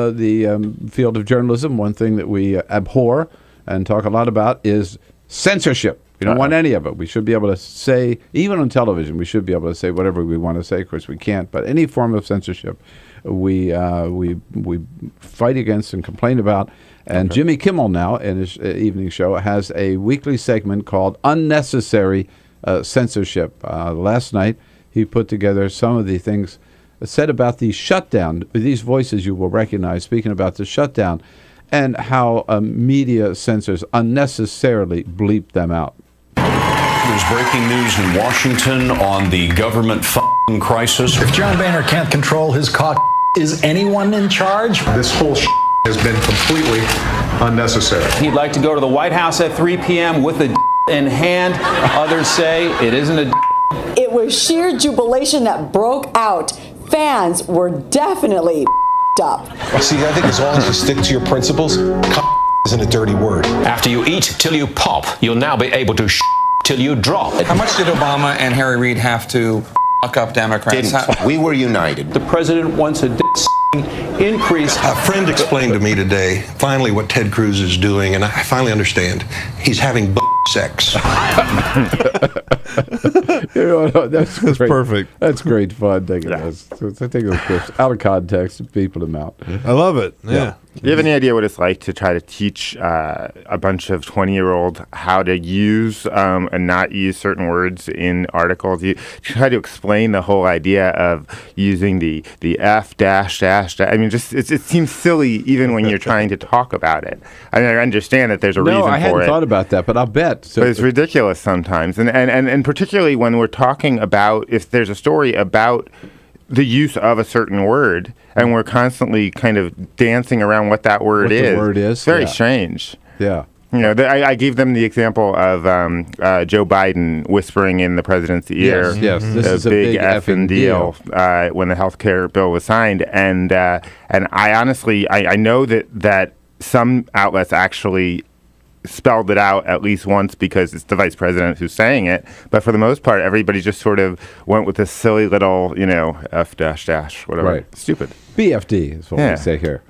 the field of journalism, one thing that we abhor and talk a lot about is censorship. We don't want any of it. We should be able to say, even on television, we should be able to say whatever we want to say. Of course, we can't. But any form of censorship, we fight against and complain about. And Jimmy Kimmel now, in his evening show, has a weekly segment called Unnecessary Censorship. Last night, he put together some of the things said about the shutdown. These voices you will recognize speaking about the shutdown and how media censors unnecessarily bleep them out. There's breaking news in Washington on the government crisis. If John Boehner can't control his cock, is anyone in charge? This whole has been completely unnecessary. He'd like to go to the White House at 3 p.m. with a in hand. Others say it isn't a. It was sheer jubilation that broke out. Fans were definitely up. See, I think as long as you stick to your principles, isn't a dirty word. After you eat till you pop, you'll now be able to till you drop. How much did Obama and Harry Reid have to fuck up Democrats? We were united. The president wants a increase. A friend explained to me today finally what Ted Cruz is doing, and I finally understand. He's having sex. That's perfect. That's great fun. Taking those, I take those clips out of context and people them out. I love it. Yeah. Do you have any idea what it's like to try to teach a bunch of 20-year-olds how to use and not use certain words in articles? You try to explain the whole idea of using the F dash dash. I mean, just it seems silly even when you're trying to talk about it. I mean, I understand that there's a reason for it. No, I hadn't thought about that, but I'll bet. So but it's ridiculous sometimes, and particularly when we're talking about if there's a story about the use of a certain word, and we're constantly kind of dancing around what that word is. The word is. It's very strange. Yeah. You know, I gave them the example of Joe Biden whispering in the president's ear, yes, this is a big effing deal when the health care bill was signed, and I honestly I know that some outlets actually spelled it out at least once because it's the vice president who's saying it, but for the most part, everybody just sort of went with this silly little, F dash dash, whatever. Right. Stupid. BFD is what we say here.